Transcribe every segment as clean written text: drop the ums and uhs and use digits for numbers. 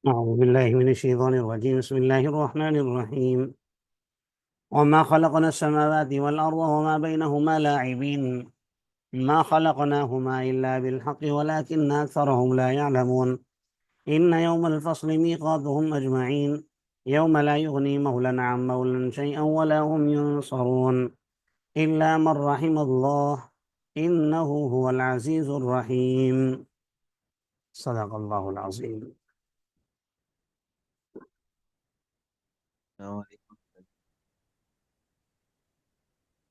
أعوذ بالله من الشيطان الرجيم. بسم الله الرحمن الرحيم. وما خلقنا السماوات والأرض وما بينهما لاعبين ما خلقناهما إلا بالحق ولكن أكثرهم لا يعلمون. إن يوم الفصل ميقاتهم أجمعين يوم لا يغني مولى عن مولى شيئا ولا هم ينصرون إلا من رحم الله إنه هو العزيز الرحيم. صدق الله العظيم. السلام علیکم۔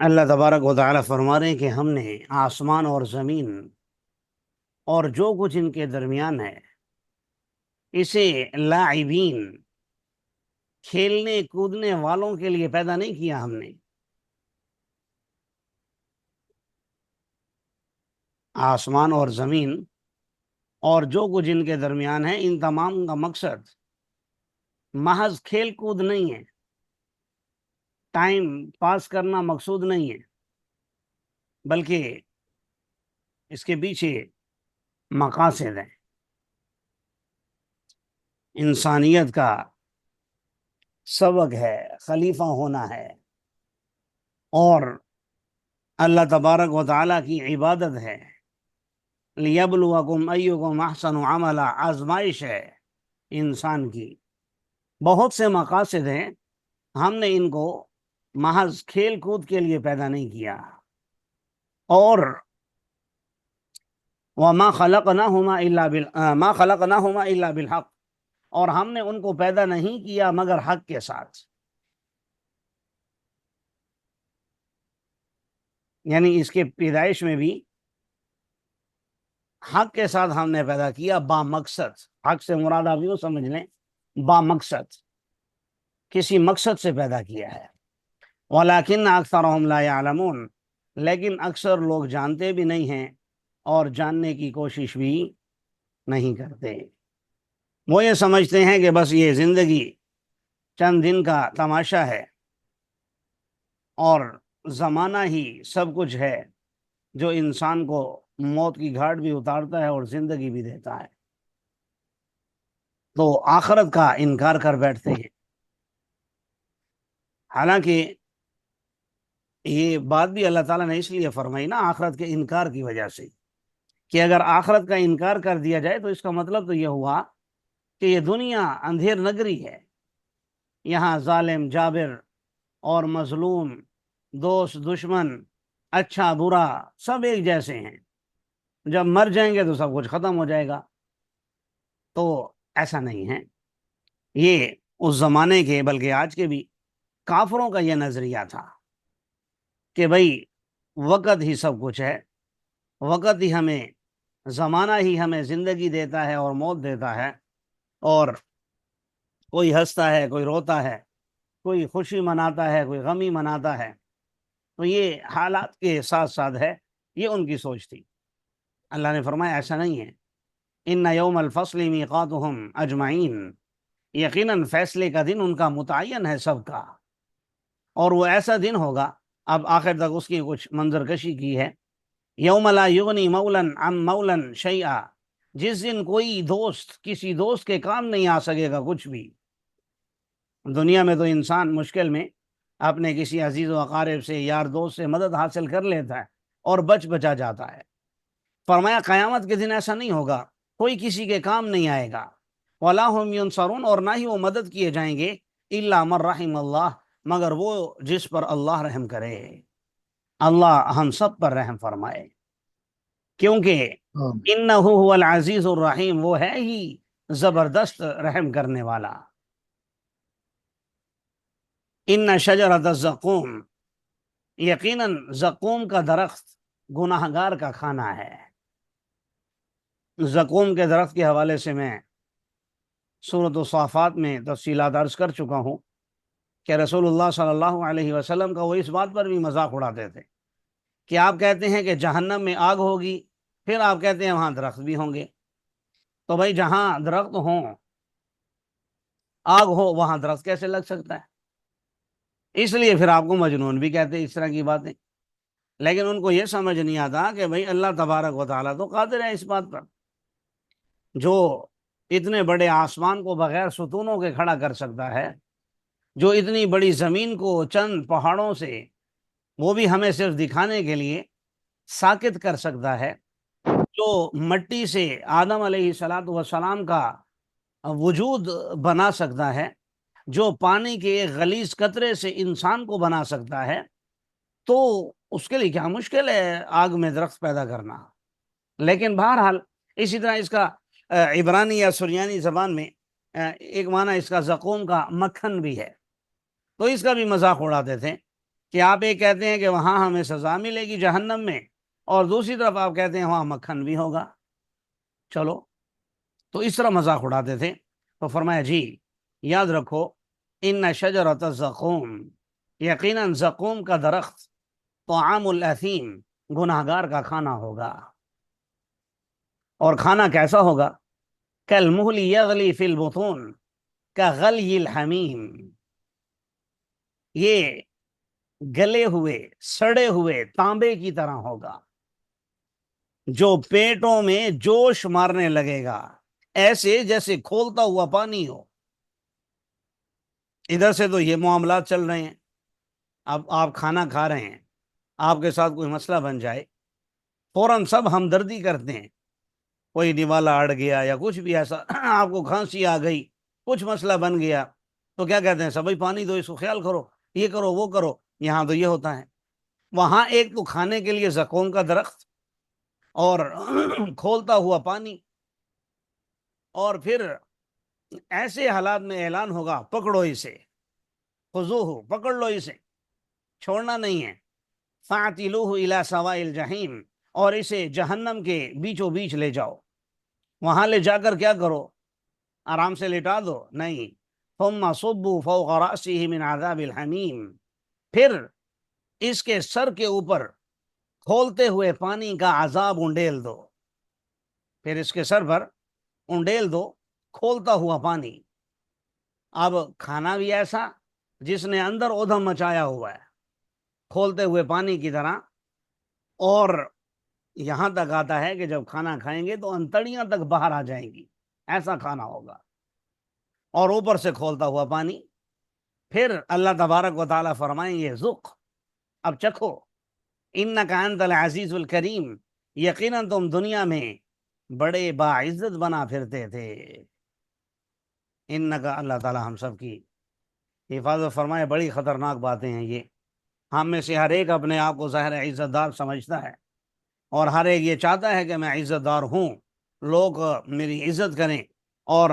اللہ تبارک و تعالیٰ فرما رہے ہیں کہ ہم نے آسمان اور زمین اور جو کچھ ان کے درمیان ہے اسے لاعبین کھیلنے کودنے والوں کے لیے پیدا نہیں کیا ہم نے۔ آسمان اور زمین اور جو کچھ ان کے درمیان ہے ان تمام کا مقصد محض کھیل کود نہیں ہے، ٹائم پاس کرنا مقصود نہیں ہے، بلکہ اس کے پیچھے مقاصد ہیں۔ انسانیت کا سبق ہے، خلیفہ ہونا ہے، اور اللہ تبارک و تعالیٰ کی عبادت ہے۔ لیبلوکم ایکم احسن عملا، آزمائش ہے انسان کی۔ بہت سے مقاصد ہیں، ہم نے ان کو محض کھیل کود کے لیے پیدا نہیں کیا۔ اور وما خلقناہما الا بالحق، اور ہم نے ان کو پیدا نہیں کیا مگر حق کے ساتھ، یعنی اس کے پیدائش میں بھی حق کے ساتھ ہم نے پیدا کیا، با مقصد۔ حق سے مراد آپ یوں سمجھ لیں، با مقصد، کسی مقصد سے پیدا کیا ہے۔ وَلَٰكِنَّ أَكْثَرَهُمْ لَا يَعْلَمُونَ، لیکن اکثر لوگ جانتے بھی نہیں ہیں اور جاننے کی کوشش بھی نہیں کرتے۔ وہ یہ سمجھتے ہیں کہ بس یہ زندگی چند دن کا تماشا ہے اور زمانہ ہی سب کچھ ہے جو انسان کو موت کی گھاٹ بھی اتارتا ہے اور زندگی بھی دیتا ہے، تو آخرت کا انکار کر بیٹھتے ہیں۔ حالانکہ یہ بات بھی اللہ تعالیٰ نے اس لیے فرمائی نا، آخرت کے انکار کی وجہ سے، کہ اگر آخرت کا انکار کر دیا جائے تو اس کا مطلب تو یہ ہوا کہ یہ دنیا اندھیر نگری ہے، یہاں ظالم جابر اور مظلوم، دوست دشمن، اچھا برا سب ایک جیسے ہیں، جب مر جائیں گے تو سب کچھ ختم ہو جائے گا۔ تو ایسا نہیں ہے، یہ اس زمانے کے بلکہ آج کے بھی کافروں کا یہ نظریہ تھا کہ بھئی وقت ہی سب کچھ ہے، وقت ہی ہمیں، زمانہ ہی ہمیں زندگی دیتا ہے اور موت دیتا ہے، اور کوئی ہنستا ہے کوئی روتا ہے، کوئی خوشی مناتا ہے کوئی غمی مناتا ہے، تو یہ حالات کے ساتھ ساتھ ہے، یہ ان کی سوچ تھی۔ اللہ نے فرمایا ایسا نہیں ہے، ان یوم الفصل میقاتہم اجمعین، یقیناً فیصلے کا دن ان کا متعین ہے سب کا، اور وہ ایسا دن ہوگا، اب آخر تک اس کی کچھ منظر کشی کی ہے۔ یوم لا یغنی مولا عن مولا شیئا، جس دن کوئی دوست کسی دوست کے کام نہیں آ سکے گا کچھ بھی۔ دنیا میں تو انسان مشکل میں اپنے کسی عزیز و اقارب سے، یار دوست سے مدد حاصل کر لیتا ہے اور بچا جاتا ہے۔ فرمایا قیامت کے دن ایسا نہیں ہوگا، کوئی کسی کے کام نہیں آئے گا، وَلَا هُمْ يُنصَرُونَ، اور نہ ہی وہ مدد کیے جائیں گے، إِلَّا مَن رَحِمَ اللَّهُ، مگر وہ جس پر اللہ رحم کرے۔ اللہ ہم سب پر رحم فرمائے، کیونکہ انہ هو العزیز الرحیم، وہ ہے ہی زبردست رحم کرنے والا۔ ان شجرۃ الزقوم، یقیناً زقوم کا درخت گناہ گار کا کھانا ہے۔ زقوم کے درخت کے حوالے سے میں سورۃ الصافات میں تفصیلات عرض کر چکا ہوں کہ رسول اللہ صلی اللہ علیہ وسلم کا وہ اس بات پر بھی مذاق اڑاتے تھے کہ آپ کہتے ہیں کہ جہنم میں آگ ہوگی، پھر آپ کہتے ہیں وہاں درخت بھی ہوں گے، تو بھائی جہاں درخت ہوں، آگ ہو، وہاں درخت کیسے لگ سکتا ہے؟ اس لیے پھر آپ کو مجنون بھی کہتے ہیں اس طرح کی باتیں۔ لیکن ان کو یہ سمجھ نہیں آتا کہ بھئی اللہ تبارک و تعالیٰ تو قادر ہے اس بات پر، جو اتنے بڑے آسمان کو بغیر ستونوں کے کھڑا کر سکتا ہے، جو اتنی بڑی زمین کو چند پہاڑوں سے، وہ بھی ہمیں صرف دکھانے کے لیے، ساکت کر سکتا ہے، جو مٹی سے آدم علیہ الصلوۃ والسلام کا وجود بنا سکتا ہے، جو پانی کے ایک غلیظ قطرے سے انسان کو بنا سکتا ہے، تو اس کے لیے کیا مشکل ہے آگ میں درخت پیدا کرنا۔ لیکن بہرحال اسی طرح اس کا عبرانی یا سریانی زبان میں ایک معنی اس کا زقوم کا مکھن بھی ہے، تو اس کا بھی مذاق اڑاتے تھے کہ آپ ایک کہتے ہیں کہ وہاں ہمیں سزا ملے گی جہنم میں، اور دوسری طرف آپ کہتے ہیں وہاں مکھن بھی ہوگا۔ چلو، تو اس طرح مذاق اڑاتے تھے۔ تو فرمایا جی یاد رکھو، ان شجرۃ الزقوم، یقیناً زقوم کا درخت، طعام الاثیم، گناہگار کا کھانا ہوگا۔ اور کھانا کیسا ہوگا؟ کالمہل یغلی فی البطون کغلی الحمیم، یہ گلے ہوئے سڑے ہوئے تانبے کی طرح ہوگا، جو پیٹوں میں جوش مارنے لگے گا، ایسے جیسے کھولتا ہوا پانی ہو۔ ادھر سے تو یہ معاملات چل رہے ہیں، اب آپ کھانا کھا رہے ہیں، آپ کے ساتھ کوئی مسئلہ بن جائے، فوراً سب ہمدردی کرتے ہیں، کوئی نوالا اڑ گیا یا کچھ بھی ایسا، آپ کو کھانسی آ گئی، کچھ مسئلہ بن گیا، تو کیا کہتے ہیں؟ سبھی پانی دو، اس کو خیال کرو، یہ کرو وہ کرو۔ یہاں تو یہ ہوتا ہے، وہاں ایک تو کھانے کے لیے زقوم کا درخت اور کھولتا ہوا پانی، اور پھر ایسے حالات میں اعلان ہوگا پکڑو اسے، خذوہ، پکڑ لو اسے، چھوڑنا نہیں ہے، فاعتلوہ الی سواء الجحیم، اور اسے جہنم کے بیچوں بیچ لے جاؤ۔ وہاں لے جا کر کیا کرو؟ آرام سے لٹا دو؟ نہیں، ثم صبوا فوق رأسہ من عذاب الحمیم، پھر اس کے سر کے اوپر کھولتے ہوئے پانی کا عذاب انڈیل دو، پھر اس کے سر پر انڈیل دو کھولتا ہوا پانی۔ اب کھانا بھی ایسا جس نے اندر ادھم مچایا ہوا ہے، کھولتے ہوئے پانی کی طرح، اور یہاں تک آتا ہے کہ جب کھانا کھائیں گے تو انتڑیاں تک باہر آ جائیں گی، ایسا کھانا ہوگا، اور اوپر سے کھولتا ہوا پانی۔ پھر اللہ تبارک و تعالیٰ فرمائیں گے ذق، اب چکھو، انک انت العزیز الکریم، یقیناً تم دنیا میں بڑے باعزت بنا پھرتے تھے۔ انک، اللہ تعالیٰ ہم سب کی حفاظت فرمائے۔ بڑی خطرناک باتیں ہیں یہ، ہم میں سے ہر ایک اپنے آپ کو ظاہر عزت دار سمجھتا ہے، اور ہر ایک یہ چاہتا ہے کہ میں عزت دار ہوں، لوگ میری عزت کریں اور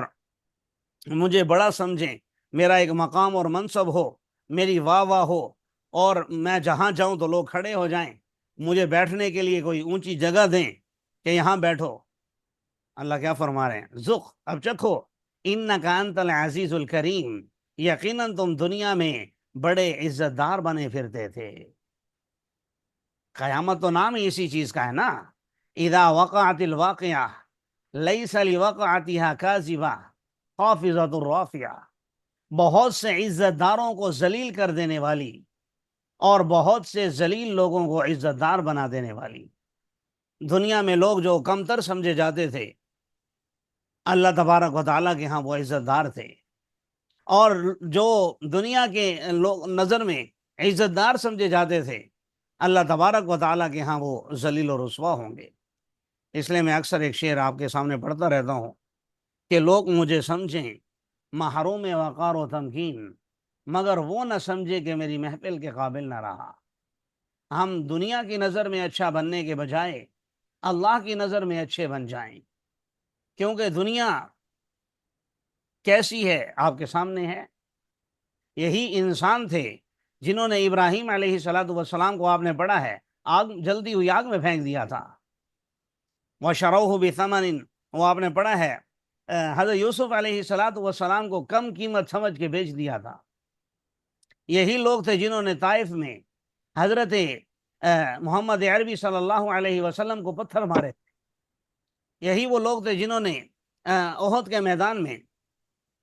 مجھے بڑا سمجھیں، میرا ایک مقام اور منصب ہو، میری واہ واہ ہو، اور میں جہاں جاؤں تو لوگ کھڑے ہو جائیں، مجھے بیٹھنے کے لیے کوئی اونچی جگہ دیں کہ یہاں بیٹھو۔ اللہ کیا فرما رہے ہیں؟ ذق، اب چکھو، انک انت العزیز الکریم، یقیناً تم دنیا میں بڑے عزت دار بنے پھرتے تھے۔ قیامت تو نام ہی اسی چیز کا ہے نا، اذا وقعت الواقعہ لیس لوقعتها کاذبہ خافضۃ الرافعہ، بہت سے عزت داروں کو ذلیل کر دینے والی اور بہت سے ذلیل لوگوں کو عزت دار بنا دینے والی۔ دنیا میں لوگ جو کمتر سمجھے جاتے تھے، اللہ تبارک و تعالیٰ کے ہاں وہ عزت دار تھے، اور جو دنیا کے لوگ نظر میں عزت دار سمجھے جاتے تھے، اللہ تبارک و تعالیٰ کے ہاں وہ ذلیل و رسوا ہوں گے۔ اس لیے میں اکثر ایک شعر آپ کے سامنے پڑھتا رہتا ہوں کہ لوگ مجھے سمجھیں محروم وقار و تمکین، مگر وہ نہ سمجھے کہ میری محفل کے قابل نہ رہا۔ ہم دنیا کی نظر میں اچھا بننے کے بجائے اللہ کی نظر میں اچھے بن جائیں، کیونکہ دنیا کیسی ہے آپ کے سامنے ہے۔ یہی انسان تھے جنہوں نے ابراہیم علیہ الصلوۃ والسلام کو، آپ نے پڑھا ہے، آگ جلتی ہوئی آگ میں پھینک دیا تھا۔ وَشَرَوْهُ بِثَمَنٍ، وہ آپ نے پڑھا ہے حضرت یوسف علیہ الصلوۃ والسلام کو کم قیمت سمجھ کے بیچ دیا تھا۔ یہی لوگ تھے جنہوں نے طائف میں حضرت محمد عربی صلی اللہ علیہ وسلم کو پتھر مارے۔ یہی وہ لوگ تھے جنہوں نے احد کے میدان میں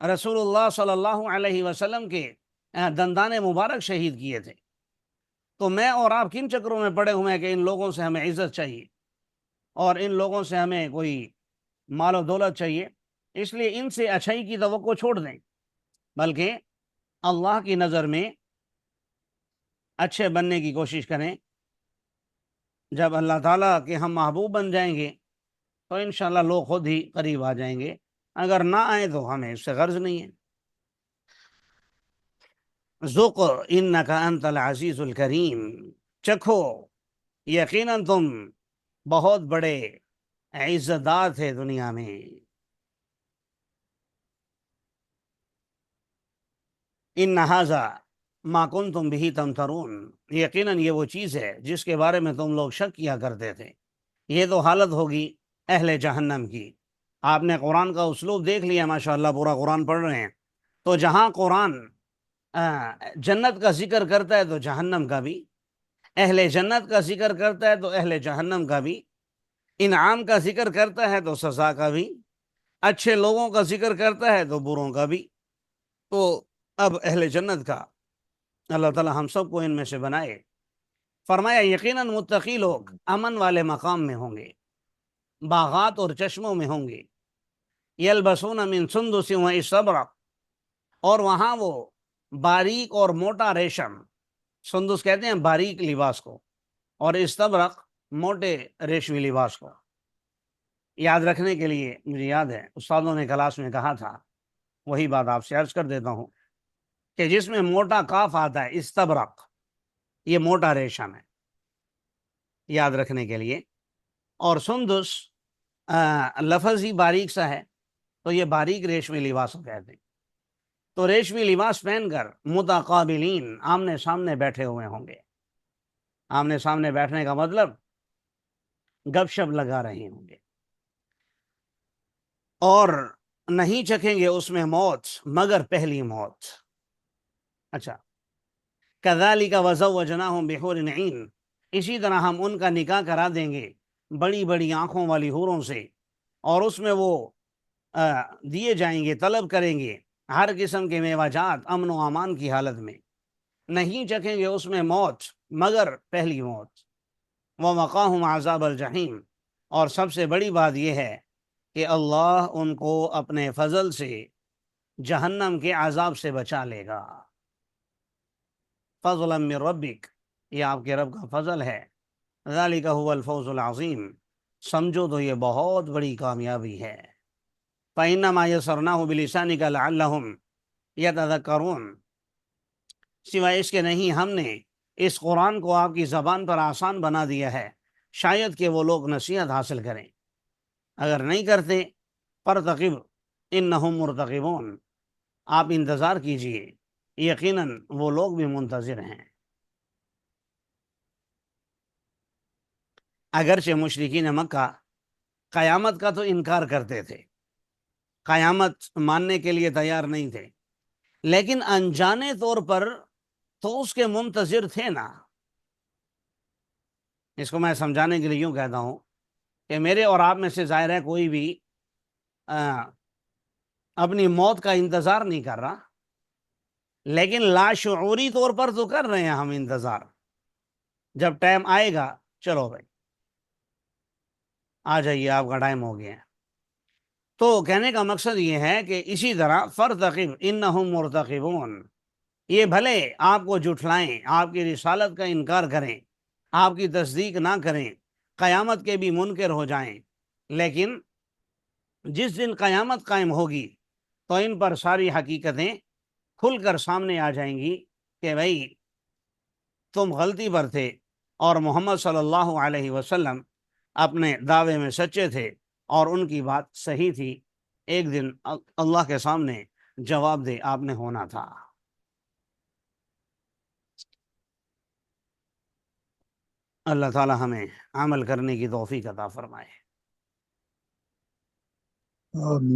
رسول اللہ صلی اللہ علیہ وسلم کے دندان مبارک شہید کیے تھے۔ تو میں اور آپ کن چکروں میں پڑے ہوئے ہیں کہ ان لوگوں سے ہمیں عزت چاہیے، اور ان لوگوں سے ہمیں کوئی مال و دولت چاہیے، اس لیے ان سے اچھائی کی توقع چھوڑ دیں، بلکہ اللہ کی نظر میں اچھے بننے کی کوشش کریں۔ جب اللہ تعالیٰ کے ہم محبوب بن جائیں گے تو انشاءاللہ لوگ خود ہی قریب آ جائیں گے، اگر نہ آئیں تو ہمیں اس سے غرض نہیں ہے۔ ذُقْ اِنَّكَ أَنْتَ الْعَزِيزُ الْكَرِيمُ، چکھو، یقیناً تم بہت بڑے عزت دار تھے دنیا میں۔ إِنَّ هَذَا مَا كُنْتُمْ بِهِ تَمْتَرُونَ، یقیناً یہ وہ چیز ہے جس کے بارے میں تم لوگ شک کیا کرتے تھے۔ یہ تو حالت ہوگی اہل جہنم کی۔ آپ نے قرآن کا اسلوب دیکھ لیا، ماشاءاللہ پورا قرآن پڑھ رہے ہیں، تو جہاں قرآن جنت کا ذکر کرتا ہے تو جہنم کا بھی، اہل جنت کا ذکر کرتا ہے تو اہل جہنم کا بھی، انعام کا ذکر کرتا ہے تو سزا کا بھی، اچھے لوگوں کا ذکر کرتا ہے تو بروں کا بھی۔ تو اب اہل جنت کا اللہ تعالی ہم سب کو ان میں سے بنائے۔ فرمایا یقیناً متقی لوگ امن والے مقام میں ہوں گے، باغات اور چشموں میں ہوں گے۔ یلبسون من سندس و استبرق، اور وہاں وہ باریک اور موٹا ریشم، سندس کہتے ہیں باریک لباس کو، اور استبرق موٹے ریشمی لباس کو۔ یاد رکھنے کے لیے مجھے یاد ہے استادوں نے کلاس میں کہا تھا، وہی بات آپ سے عرض کر دیتا ہوں کہ جس میں موٹا کاف آتا ہے استبرق، یہ موٹا ریشم ہے، یاد رکھنے کے لیے۔ اور سندس لفظ ہی باریک سا ہے، تو یہ باریک ریشمی لباس کو کہتے ہیں۔ تو ریشمی لباس پہن کر متقابلین، آمنے سامنے بیٹھے ہوئے ہوں گے۔ آمنے سامنے بیٹھنے کا مطلب گپ شپ لگا رہے ہوں گے، اور نہیں چکھیں گے اس میں موت مگر پہلی موت۔ اچھا، کذالک وزوجناہم بحور عین، اسی طرح ہم ان کا نکاح کرا دیں گے بڑی بڑی آنکھوں والی حوروں سے، اور اس میں وہ دیے جائیں گے، طلب کریں گے ہر قسم کے میوہ جات امن و امان کی حالت میں، نہیں چکھیں گے اس میں موت مگر پہلی موت۔ ووقاہم عذاب الجحیم، اور سب سے بڑی بات یہ ہے کہ اللہ ان کو اپنے فضل سے جہنم کے عذاب سے بچا لے گا۔ فضلا من ربک، یہ آپ کے رب کا فضل ہے۔ ذالک هو الفوز العظیم، سمجھو تو یہ بہت بڑی کامیابی ہے۔ فإنما یسرناہ بلسانک لعلہم یتذکرون، سوائے اس کے نہیں ہم نے اس قرآن کو آپ کی زبان پر آسان بنا دیا ہے، شاید کہ وہ لوگ نصیحت حاصل کریں۔ اگر نہیں کرتے فارتقب انہم مرتقبون، آپ انتظار کیجئے، یقیناً وہ لوگ بھی منتظر ہیں۔ اگرچہ مشرکین مکہ قیامت کا تو انکار کرتے تھے، قیامت ماننے کے لیے تیار نہیں تھے، لیکن انجانے طور پر تو اس کے منتظر تھے نا۔ اس کو میں سمجھانے کے لیے یوں کہتا ہوں کہ میرے اور آپ میں سے ظاہر ہے کوئی بھی اپنی موت کا انتظار نہیں کر رہا، لیکن لاشعوری طور پر تو کر رہے ہیں ہم انتظار۔ جب ٹائم آئے گا، چلو بھائی آ جائیے، آپ کا ٹائم ہو گیا ہے۔ تو کہنے کا مقصد یہ ہے کہ اسی طرح فارتقب انہم مرتقبون، یہ بھلے آپ کو جھٹلائیں، آپ کی رسالت کا انکار کریں، آپ کی تصدیق نہ کریں، قیامت کے بھی منکر ہو جائیں، لیکن جس دن قیامت قائم ہوگی تو ان پر ساری حقیقتیں کھل کر سامنے آ جائیں گی کہ بھائی تم غلطی پر تھے، اور محمد صلی اللہ علیہ وسلم اپنے دعوے میں سچے تھے، اور ان کی بات صحیح تھی۔ ایک دن اللہ کے سامنے جواب دہ آپ نے ہونا تھا۔ اللہ تعالی ہمیں عمل کرنے کی توفیق عطا فرمائے۔ آمین۔